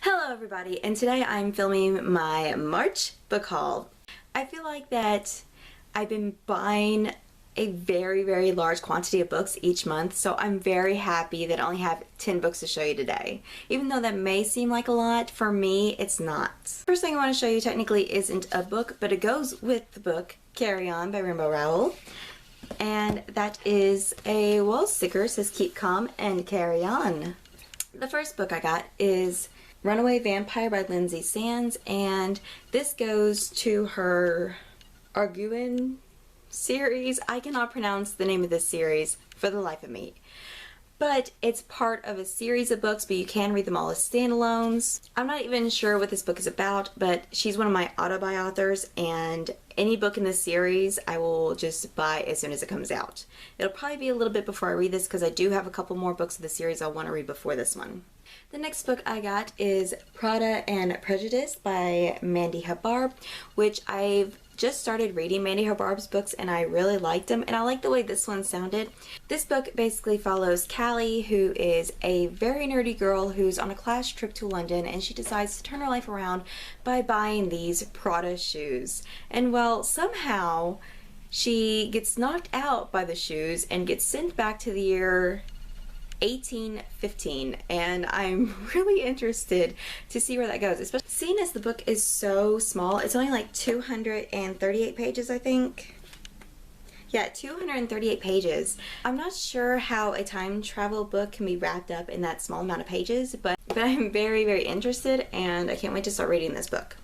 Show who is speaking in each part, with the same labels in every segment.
Speaker 1: Hello everybody, and today I'm filming my March book haul. I feel like that I've been buying a very large quantity of books each month, so I'm very happy that I only have 10 books to show you today. Even though that may seem like a lot, for me it's not. First thing I want to show you technically isn't a book, but it goes with the book Carry On by Rainbow Rowell. And that is a wall sticker. It says keep calm and carry on. The first book I got is Runaway Vampire by Lynsay Sands, and this goes to her Arguin series. I cannot pronounce the name of this series for the life of me. But it's part of a series of books, but you can read them all as standalones. I'm not even sure what this book is about, but she's one of my auto-buy authors, and any book in this series I will just buy as soon as it comes out. It'll probably be a little bit before I read this because I do have a couple more books of the series I want to read before this one. The next book I got is Prada and Prejudice by Mandy Hubbard, which I've just started reading Mandy Hubbard's books and I really liked them, and I like the way this one sounded. This book basically follows Callie, who is a very nerdy girl who's on a class trip to London, and she decides to turn her life around by buying these Prada shoes. And well, somehow she gets knocked out by the shoes and gets sent back to the year 1815, and I'm really interested to see where that goes, especially seeing as the book is so small. It's only like 238 pages, I think. Yeah, 238 pages. I'm not sure how a time travel book can be wrapped up in that small amount of pages, but I'm very interested, and I can't wait to start reading this book.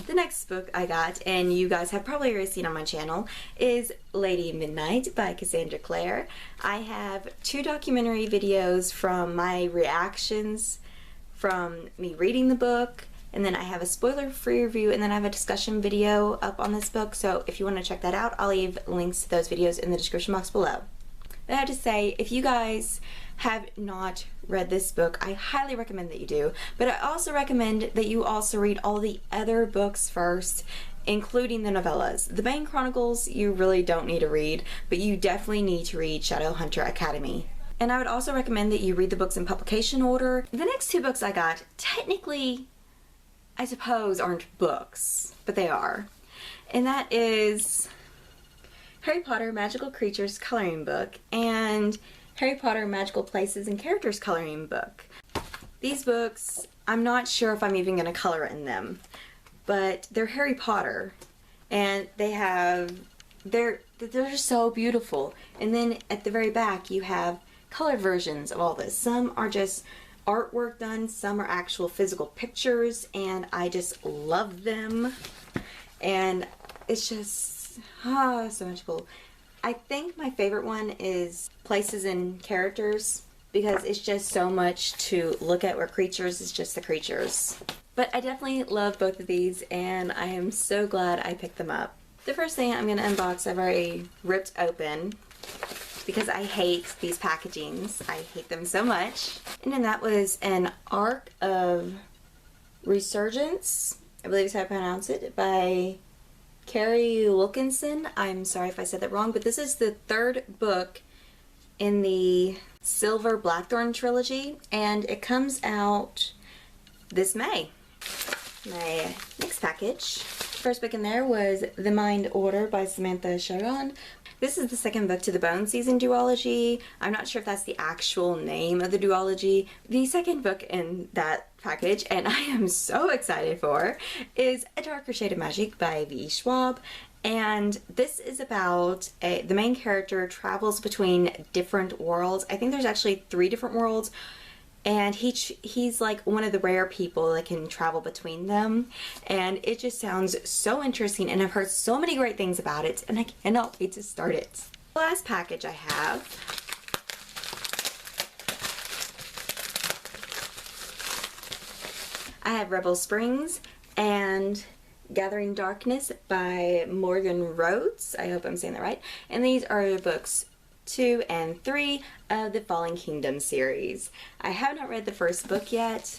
Speaker 1: The next book I got, and you guys have probably already seen on my channel, is Lady Midnight by Cassandra Clare. I have 2 documentary videos from my reactions from me reading the book, and then I have a spoiler-free review, and then I have a discussion video up on this book, so if you want to check that out, I'll leave links to those videos in the description box below. I have to say, if you guys have not read this book, I highly recommend that you do, but I also recommend that you also read all the other books first, including the novellas. The main chronicles you really don't need to read, but you definitely need to read Shadowhunter Academy. And I would also recommend that you read the books in publication order. The next 2 books I got, technically, I suppose, aren't books, but they are. And that is Harry Potter Magical Creatures coloring book and Harry Potter Magical Places and Characters coloring book. These books, I'm not sure if I'm even going to color in them, but they're Harry Potter, and they're so beautiful. And then at the very back you have colored versions of all this. Some are just artwork done, some are actual physical pictures, and I just love them. And it's just so magical. I think my favorite one is Places and Characters, because it's just so much to look at, where creatures is just the creatures. But I definitely love both of these, and I am so glad I picked them up. The first thing I'm going to unbox I've already ripped open, because I hate these packagings. I hate them so much. And then that was an Arc of Resurgence, I believe is how I pronounce it, by Carrie Wilkinson. I'm sorry if I said that wrong, but this is the 3rd book in the Silver Blackthorn trilogy, and it comes out this May. My next package. First book in there was The Mind Order by Samantha Sharon. This is the 2nd book to the Bone Season duology. I'm not sure if that's the actual name of the duology. The 2nd book in that package, and I am so excited for, is A Darker Shade of Magic by V. Schwab. And this is about the main character travels between different worlds. I think there's actually 3 different worlds, and he's like one of the rare people that can travel between them, and it just sounds so interesting, and I've heard so many great things about it, and I cannot wait to start it. The last package I have Rebel Springs and Gathering Darkness by Morgan Rhodes. I hope I'm saying that right. And these are books 2 and 3 of the Fallen Kingdom series. I have not read the first book yet,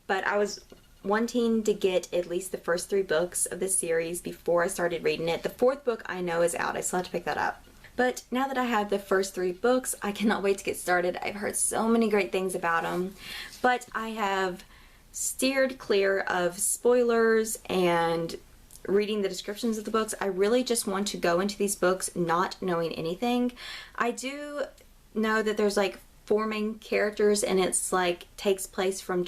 Speaker 1: but I was wanting to get at least the first 3 books of this series before I started reading it. The 4th book I know is out. I still have to pick that up. But now that I have the first 3 books, I cannot wait to get started. I've heard so many great things about them. But I have steered clear of spoilers and reading the descriptions of the books. I really just want to go into these books not knowing anything. I do know that there's like four main characters and it's like takes place from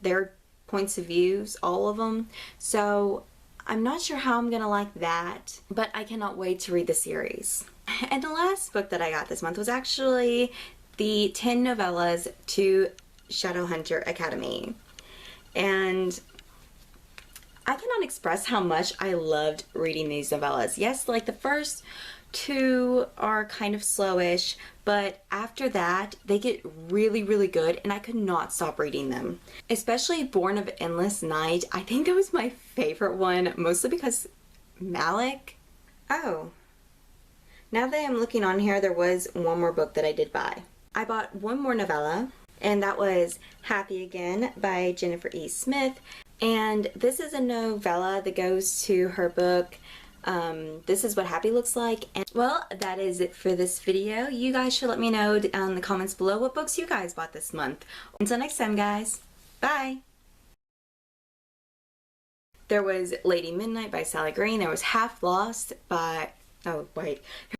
Speaker 1: their points of views, all of them. So I'm not sure how I'm gonna like that, but I cannot wait to read the series. And the last book that I got this month was actually the 10 novellas to Shadowhunter Academy. And I cannot express how much I loved reading these novellas. Yes, like the first two are kind of slowish, but after that, they get really, really good, and I could not stop reading them. Especially Born of Endless Night. I think that was my favorite one, mostly because Malik. Oh, now that I'm looking on here, there was one more book that I did buy. I bought one more novella, and that was Happy Again by Jennifer E. Smith. And this is a novella that goes to her book, This Is What Happy Looks Like. And well, that is it for this video. You guys should let me know in the comments below what books you guys bought this month. Until next time, guys. Bye! There was Lady Midnight by Sally Green. There was Half Lost by... oh, wait.